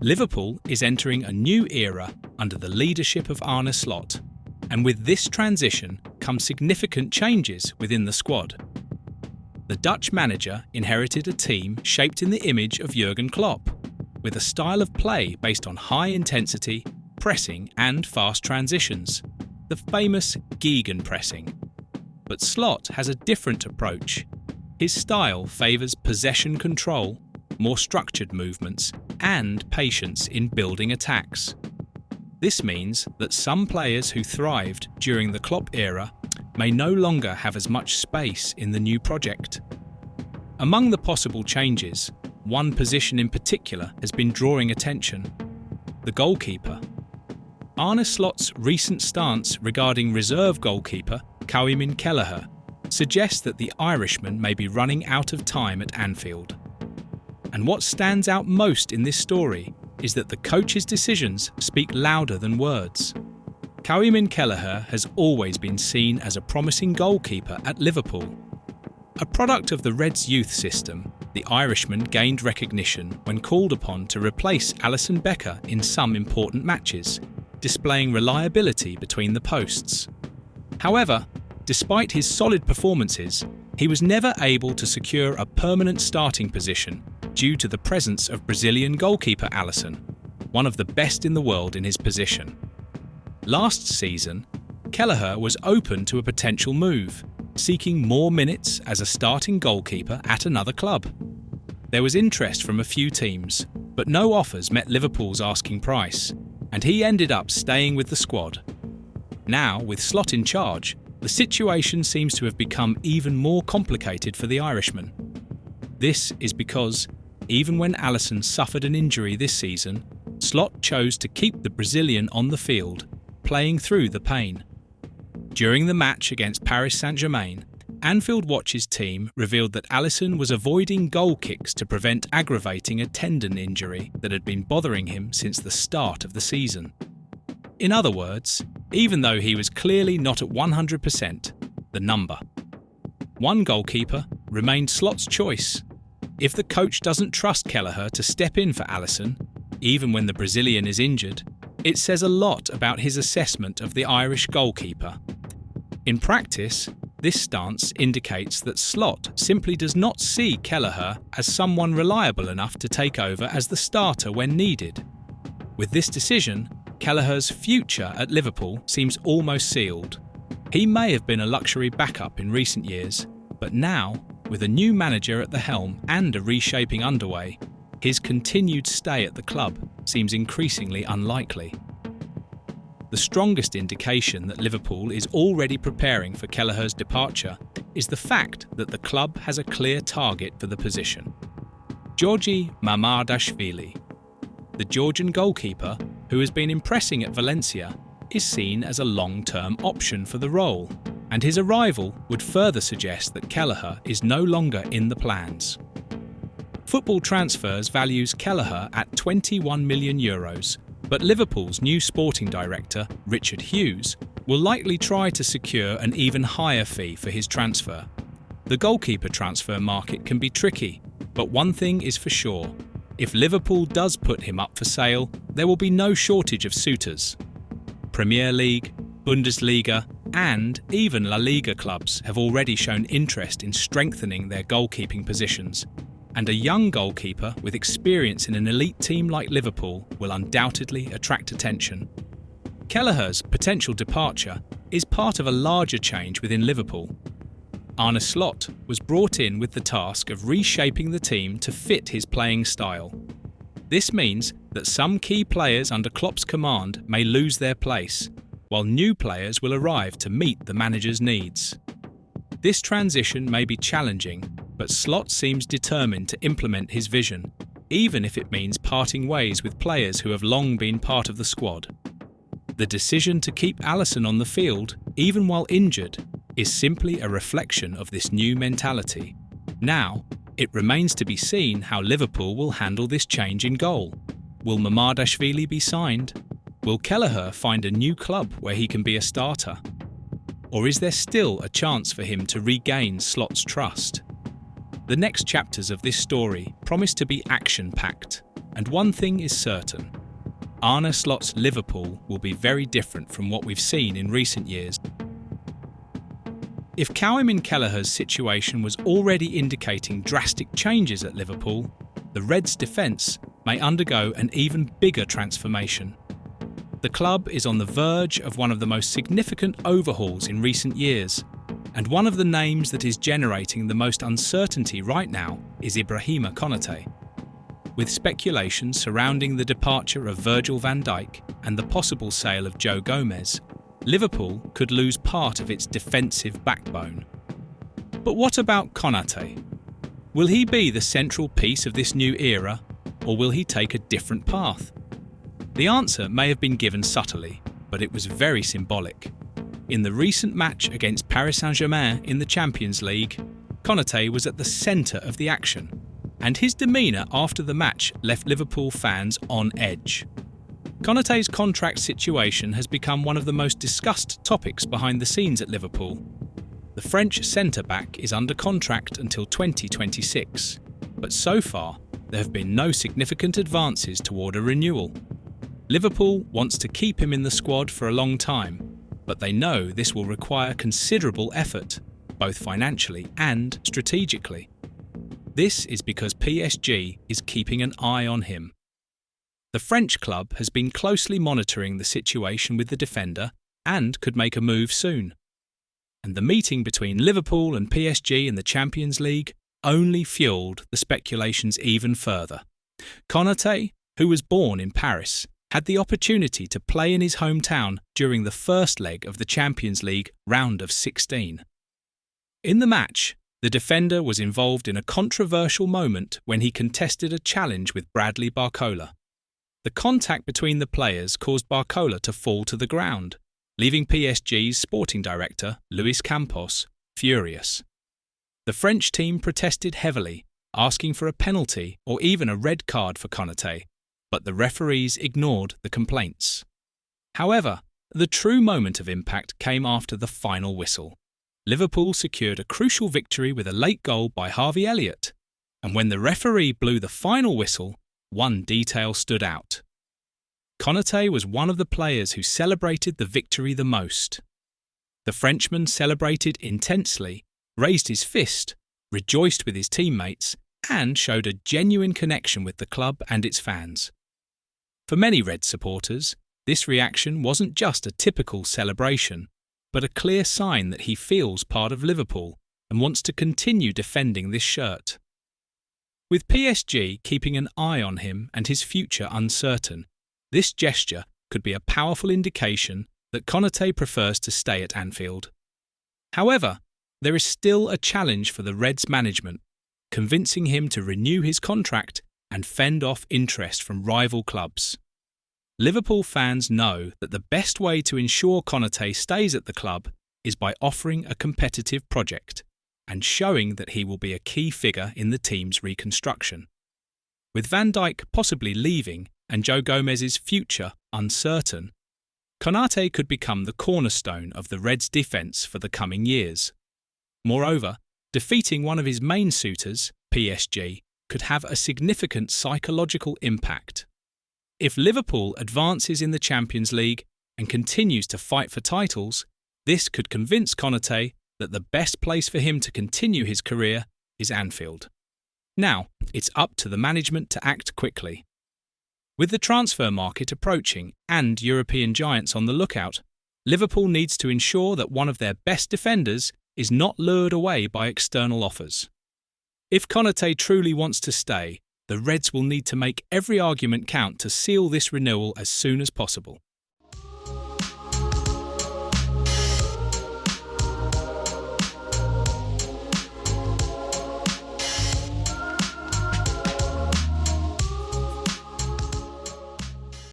Liverpool is entering a new era under the leadership of Arne Slot, and with this transition come significant changes within the squad. The Dutch manager inherited a team shaped in the image of Jurgen Klopp, with a style of play based on high intensity, pressing and fast transitions, the famous gegenpressing. But Slot has a different approach. His style favours possession control, more structured movements, and patience in building attacks. This means that some players who thrived during the Klopp era may no longer have as much space in the new project. Among the possible changes, one position in particular has been drawing attention: the goalkeeper. Arne Slot's recent stance regarding reserve goalkeeper Konaté Kelleher suggests that the Irishman may be running out of time at Anfield. And what stands out most in this story is that the coach's decisions speak louder than words. Konaté Kelleher has always been seen as a promising goalkeeper at Liverpool. A product of the Reds youth system, the Irishman gained recognition when called upon to replace Alisson Becker in some important matches, displaying reliability between the posts. However, despite his solid performances, he was never able to secure a permanent starting position due to the presence of Brazilian goalkeeper Alisson, one of the best in the world in his position. Last season, Kelleher was open to a potential move, seeking more minutes as a starting goalkeeper at another club. There was interest from a few teams, but no offers met Liverpool's asking price, and he ended up staying with the squad. Now, with Slot in charge, the situation seems to have become even more complicated for the Irishman. This is because, even when Alisson suffered an injury this season, Slot chose to keep the Brazilian on the field, playing through the pain. During the match against Paris Saint-Germain, Anfield Watch's team revealed that Alisson was avoiding goal kicks to prevent aggravating a tendon injury that had been bothering him since the start of the season. In other words, even though he was clearly not at 100%, the number. One goalkeeper remained Slot's choice. If the coach doesn't trust Kelleher to step in for Alisson, even when the Brazilian is injured, it says a lot about his assessment of the Irish goalkeeper. In practice, this stance indicates that Slot simply does not see Kelleher as someone reliable enough to take over as the starter when needed. With this decision, Kelleher's future at Liverpool seems almost sealed. He may have been a luxury backup in recent years, but now, with a new manager at the helm and a reshaping underway, his continued stay at the club seems increasingly unlikely. The strongest indication that Liverpool is already preparing for Kelleher's departure is the fact that the club has a clear target for the position: Georgi Mamardashvili. The Georgian goalkeeper, who has been impressing at Valencia, is seen as a long-term option for the role, and his arrival would further suggest that Kelleher is no longer in the plans. Football Transfers values Kelleher at €21 million, but Liverpool's new sporting director, Richard Hughes, will likely try to secure an even higher fee for his transfer. The goalkeeper transfer market can be tricky, but one thing is for sure: if Liverpool does put him up for sale, there will be no shortage of suitors. Premier League, Bundesliga, and even La Liga clubs have already shown interest in strengthening their goalkeeping positions, and a young goalkeeper with experience in an elite team like Liverpool will undoubtedly attract attention. Kelleher's potential departure is part of a larger change within Liverpool. Arne Slot was brought in with the task of reshaping the team to fit his playing style. This means that some key players under Klopp's command may lose their place, while new players will arrive to meet the manager's needs. This transition may be challenging, but Slot seems determined to implement his vision, even if it means parting ways with players who have long been part of the squad. The decision to keep Alisson on the field, even while injured, is simply a reflection of this new mentality. Now, it remains to be seen how Liverpool will handle this change in goal. Will Mamardashvili be signed? Will Kelleher find a new club where he can be a starter? Or is there still a chance for him to regain Slot's trust? The next chapters of this story promise to be action-packed, And one thing is certain. Arne Slot's Liverpool will be very different from what we've seen in recent years. If Callum Kelleher's situation was already indicating drastic changes at Liverpool, the Reds' defence may undergo an even bigger transformation. The club is on the verge of one of the most significant overhauls in recent years, and one of the names that is generating the most uncertainty right now is Ibrahima Konaté. With speculation surrounding the departure of Virgil van Dijk and the possible sale of Joe Gomez, Liverpool could lose part of its defensive backbone. But what about Konaté? Will he be the central piece of this new era, or will he take a different path? The answer may have been given subtly, but it was very symbolic. In the recent match against Paris Saint-Germain in the Champions League, Konaté was at the centre of the action, and his demeanour after the match left Liverpool fans on edge. Konaté's contract situation has become one of the most discussed topics behind the scenes at Liverpool. The French centre-back is under contract until 2026, but so far there have been no significant advances toward a renewal. Liverpool wants to keep him in the squad for a long time, but they know this will require considerable effort, both financially and strategically. This is because PSG is keeping an eye on him. The French club has been closely monitoring the situation with the defender and could make a move soon. And the meeting between Liverpool and PSG in the Champions League only fueled the speculations even further. Konaté, who was born in Paris, had the opportunity to play in his hometown during the first leg of the Champions League round of 16. In the match, the defender was involved in a controversial moment when he contested a challenge with Bradley Barcola. The contact between the players caused Barcola to fall to the ground, leaving PSG's sporting director, Luis Campos, furious. The French team protested heavily, asking for a penalty or even a red card for Konaté, but the referees ignored the complaints. However, the true moment of impact came after the final whistle. Liverpool secured a crucial victory with a late goal by Harvey Elliott, and when the referee blew the final whistle, one detail stood out. Konaté was one of the players who celebrated the victory the most. The Frenchman celebrated intensely, raised his fist, rejoiced with his teammates, and showed a genuine connection with the club and its fans. For many Red supporters, this reaction wasn't just a typical celebration, but a clear sign that he feels part of Liverpool and wants to continue defending this shirt. With PSG keeping an eye on him and his future uncertain, this gesture could be a powerful indication that Konaté prefers to stay at Anfield. However, there is still a challenge for the Reds' management, convincing him to renew his contract and fend off interest from rival clubs. Liverpool fans know that the best way to ensure Konaté stays at the club is by offering a competitive project and showing that he will be a key figure in the team's reconstruction. With Van Dijk possibly leaving and Joe Gomez's future uncertain, Konaté could become the cornerstone of the Reds' defence for the coming years. Moreover, defeating one of his main suitors, PSG, could have a significant psychological impact. If Liverpool advances in the Champions League and continues to fight for titles, this could convince Konaté that the best place for him to continue his career is Anfield. Now, it's up to the management to act quickly. With the transfer market approaching and European giants on the lookout, Liverpool needs to ensure that one of their best defenders is not lured away by external offers. If Konaté truly wants to stay, the Reds will need to make every argument count to seal this renewal as soon as possible.